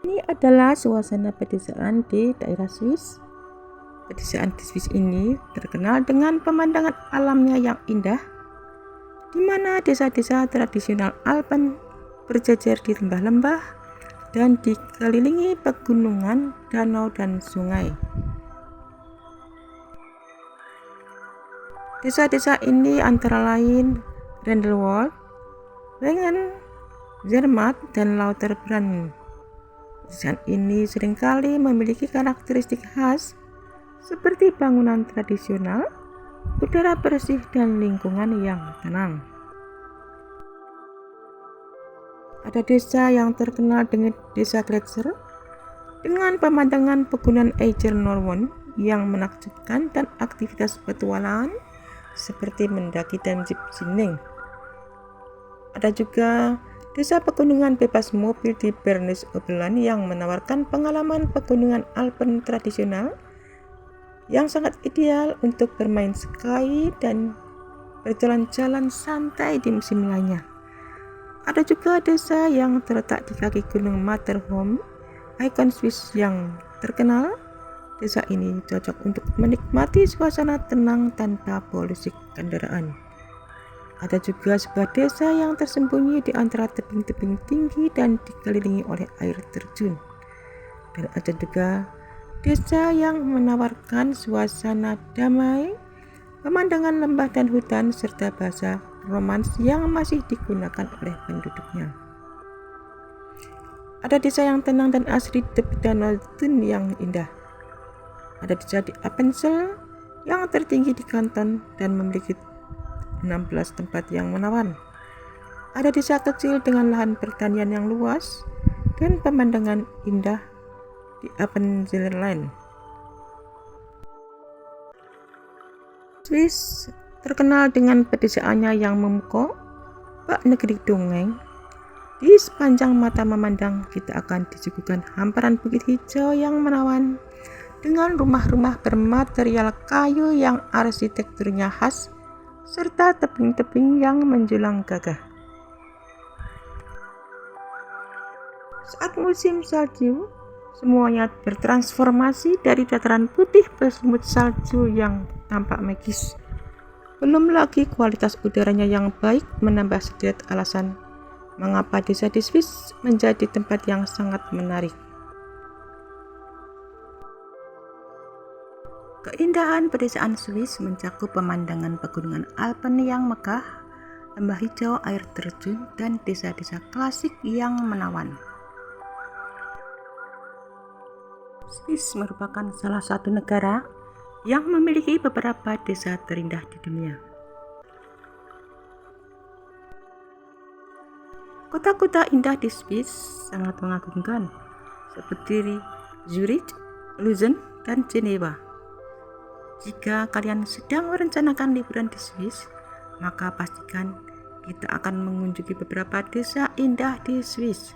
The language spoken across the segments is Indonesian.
Ini adalah suasana pedesaan di daerah Swiss. Pedesaan di Swiss ini terkenal dengan pemandangan alamnya yang indah, di mana desa-desa tradisional Alpen berjejer di lembah-lembah dan dikelilingi pegunungan, danau, dan sungai. Desa-desa ini antara lain Grindelwald, Wengen, Zermatt, dan Lauterbrunnen. Desain ini seringkali memiliki karakteristik khas seperti bangunan tradisional, udara bersih, dan lingkungan yang tenang. Ada desa yang terkenal dengan Desa Gletscher dengan pemandangan pegunungan Eiger Norwon yang menakjubkan dan aktivitas petualangan seperti mendaki dan jeep sining. Ada juga desa pegunungan bebas mobil di Bernese Oberland yang menawarkan pengalaman pegunungan Alpen tradisional yang sangat ideal untuk bermain ski dan berjalan-jalan santai di musim lainnya. Ada juga desa yang terletak di kaki gunung Matterhorn, ikon Swiss yang terkenal. Desa ini cocok untuk menikmati suasana tenang tanpa polusi kendaraan. Ada juga sebuah desa yang tersembunyi di antara tebing-tebing tinggi dan dikelilingi oleh air terjun. Dan ada juga desa yang menawarkan suasana damai, pemandangan lembah dan hutan, serta bahasa Romans yang masih digunakan oleh penduduknya. Ada desa yang tenang dan asri di tepi danau Thun yang indah. Ada desa di Appenzell yang tertinggi di kanton dan memiliki 16 tempat yang menawan. Ada desa kecil dengan lahan pertanian yang luas dan pemandangan indah di Appenzellerland. Swiss terkenal dengan pedesaannya yang memukau, bak negeri dongeng. Di sepanjang mata memandang, kita akan disuguhkan hamparan bukit hijau yang menawan dengan rumah-rumah bermaterial kayu yang arsitekturnya khas, serta tebing-tebing yang menjulang gagah. Saat musim salju, semuanya bertransformasi dari dataran putih berselimut salju yang tampak magis. Belum lagi kualitas udaranya yang baik menambah sederet alasan mengapa desa di Swiss menjadi tempat yang sangat menarik. Keindahan pedesaan Swiss mencakup pemandangan pegunungan Alpen yang megah, lembah hijau, air terjun, dan desa-desa klasik yang menawan. Swiss merupakan salah satu negara yang memiliki beberapa desa terindah di dunia. Kota-kota indah di Swiss sangat mengagumkan, seperti Zurich, Lucerne, dan Jenewa. Jika kalian sedang merencanakan liburan di Swiss, maka pastikan kita akan mengunjungi beberapa desa indah di Swiss.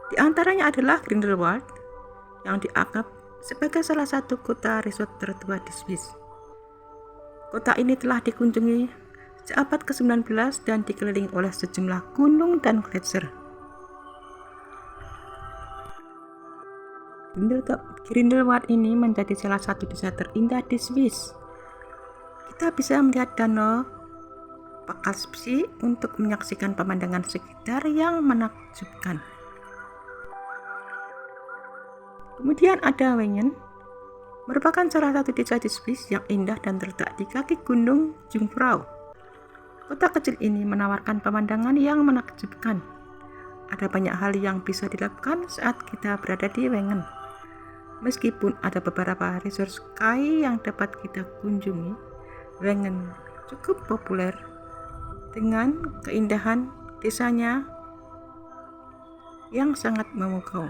Di antaranya adalah Grindelwald, yang dianggap sebagai salah satu kota resort tertua di Swiss. Kota ini telah dikunjungi sejak abad ke-19 dan dikelilingi oleh sejumlah gunung dan gletser. Grindelwald ini menjadi salah satu desa terindah di Swiss. Kita bisa melihat danau Pakalspsi untuk menyaksikan pemandangan sekitar yang menakjubkan. Kemudian ada Wengen, merupakan salah satu desa di Swiss yang indah dan terletak di kaki gunung Jungfrau. Kota kecil ini menawarkan pemandangan yang menakjubkan. Ada banyak hal yang bisa dilakukan saat kita berada di Wengen. Meskipun ada beberapa resort ski yang dapat kita kunjungi, Wengen cukup populer dengan keindahan desanya yang sangat memukau.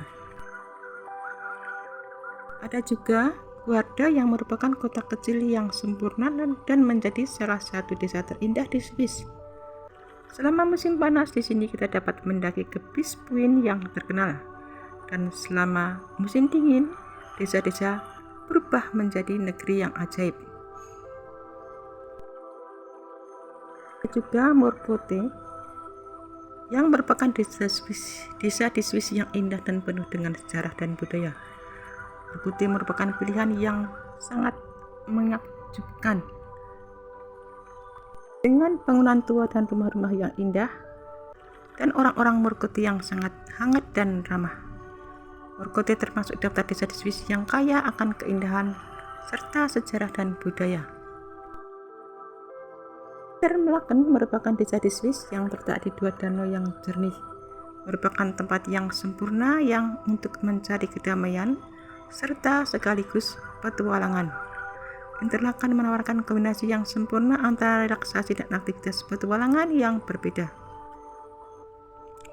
Ada juga Guarda yang merupakan kota kecil yang sempurna dan menjadi salah satu desa terindah di Swiss. Selama musim panas di sini kita dapat mendaki ke Bispuin yang terkenal, dan selama musim dingin desa-desa berubah menjadi negeri yang ajaib. Juga Morcote yang merupakan desa di Swiss yang indah dan penuh dengan sejarah dan budaya. Berkutik merupakan pilihan yang sangat menakjubkan. Dengan bangunan tua dan rumah-rumah yang indah, dan orang-orang Murkuti yang sangat hangat dan ramah. Murkuti termasuk daftar desa di Swiss yang kaya akan keindahan serta sejarah dan budaya. Interlaken merupakan desa di Swiss yang terletak di dua danau yang jernih. Merupakan tempat yang sempurna yang untuk mencari kedamaian serta sekaligus petualangan. Interlaken menawarkan kombinasi yang sempurna antara relaksasi dan aktivitas petualangan yang berbeda.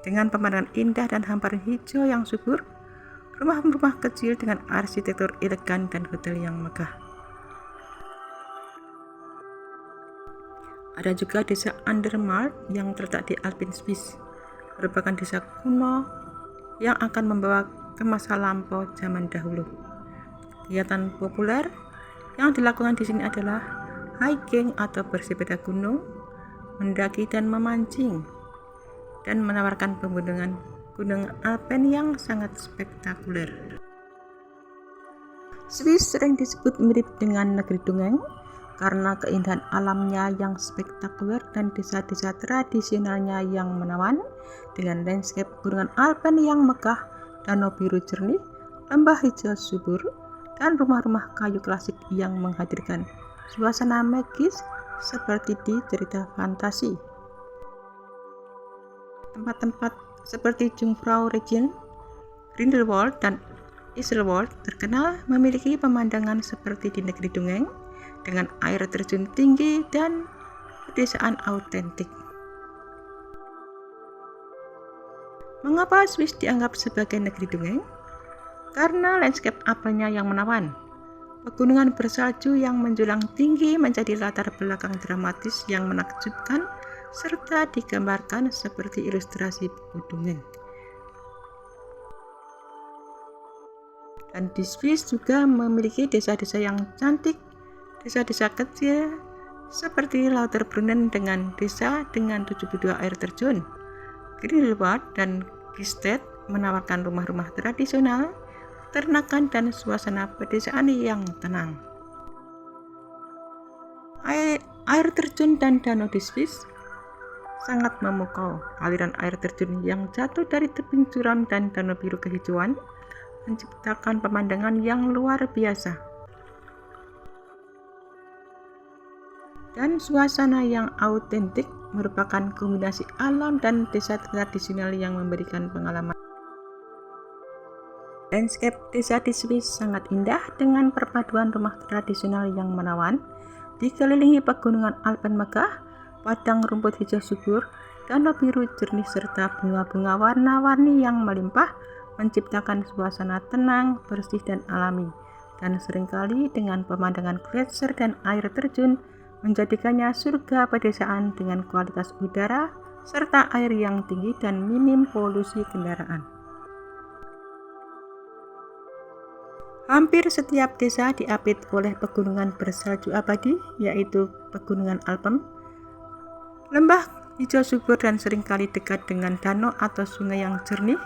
Dengan pemandangan indah dan hamparan hijau yang subur, rumah-rumah kecil dengan arsitektur elegan dan hotel yang megah. Ada juga desa Andermatt yang terletak di Alpen Swiss, merupakan desa kuno yang akan membawa ke masa lampau zaman dahulu. Kegiatan populer yang dilakukan di sini adalah hiking atau bersepeda gunung, mendaki dan memancing, dan menawarkan pemandangan gunung Alpen yang sangat spektakuler. Swiss sering disebut mirip dengan negeri dongeng karena keindahan alamnya yang spektakuler dan desa-desa tradisionalnya yang menawan, dengan landscape gunungan Alpen yang megah, danau biru jernih, lembah hijau subur, dan rumah-rumah kayu klasik yang menghadirkan suasana magis seperti di cerita fantasi. Tempat-tempat seperti Jungfrau Region, Grindelwald, dan Iselwald terkenal memiliki pemandangan seperti di negeri dongeng dengan air terjun tinggi dan pedesaan autentik. Mengapa Swiss dianggap sebagai negeri dongeng? Karena landscape Alpennya yang menawan. Pegunungan bersalju yang menjulang tinggi menjadi latar belakang dramatis yang menakjubkan serta digambarkan seperti ilustrasi buku dongeng. Dan di Swiss juga memiliki desa-desa yang cantik, desa-desa kecil seperti Lauterbrunnen dengan desa dengan 72 air terjun. Grindelwald dan Gstaad menawarkan rumah-rumah tradisional, ternakan, dan suasana pedesaan yang tenang. Air terjun dan danau di Swiss sangat memukau. Aliran air terjun yang jatuh dari tebing curam dan danau biru kehijauan menciptakan pemandangan yang luar biasa. Dan suasana yang autentik merupakan kombinasi alam dan desa tradisional yang memberikan pengalaman. Landscape desa di Swiss sangat indah dengan perpaduan rumah tradisional yang menawan, dikelilingi pegunungan Alpen megah, padang rumput hijau subur, danau biru jernih serta bunga-bunga warna-warni yang melimpah, menciptakan suasana tenang, bersih dan alami. Dan seringkali dengan pemandangan gletser dan air terjun menjadikannya surga pedesaan dengan kualitas udara serta air yang tinggi dan minim polusi kendaraan. Hampir setiap desa diapit oleh pegunungan bersalju abadi, yaitu Pegunungan Alpen. Lembah hijau subur dan seringkali dekat dengan danau atau sungai yang jernih.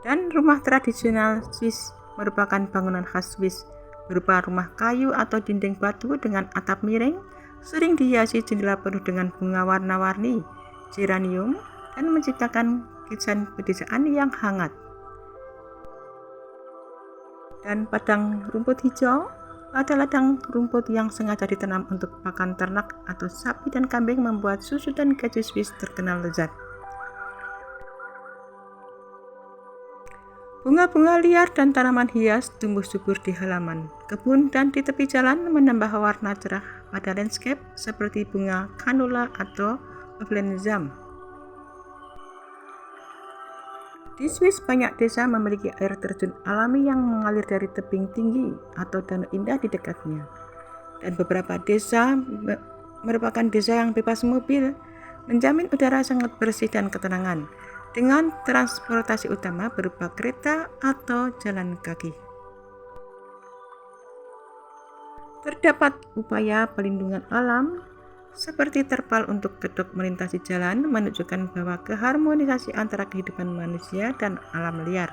Dan rumah tradisional Swiss merupakan bangunan khas Swiss, berupa rumah kayu atau dinding batu dengan atap miring, sering dihiasi jendela penuh dengan bunga warna-warni, geranium, dan menciptakan kesan pedesaan yang hangat. Dan padang rumput hijau adalah ladang rumput yang sengaja ditanam untuk pakan ternak atau sapi dan kambing, membuat susu dan keju Swiss terkenal lezat. Bunga-bunga liar dan tanaman hias tumbuh subur di halaman kebun dan di tepi jalan, menambah warna cerah pada landscape seperti bunga canula atau Pflanzam. Di Swiss banyak desa memiliki air terjun alami yang mengalir dari tebing tinggi atau danau indah di dekatnya. Dan beberapa desa merupakan desa yang bebas mobil, menjamin udara sangat bersih dan ketenangan, dengan transportasi utama berupa kereta atau jalan kaki. Terdapat upaya pelindungan alam seperti terpal untuk kedok melintasi jalan, menunjukkan bahwa keharmonisasi antara kehidupan manusia dan alam liar.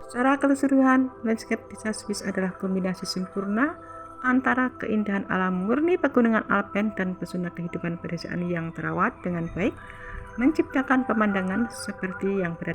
Secara keseluruhan, landscape desa Swiss adalah kombinasi sempurna antara keindahan alam murni pegunungan Alpen dan pesona kehidupan pedesaan yang terawat dengan baik, menciptakan pemandangan seperti yang berada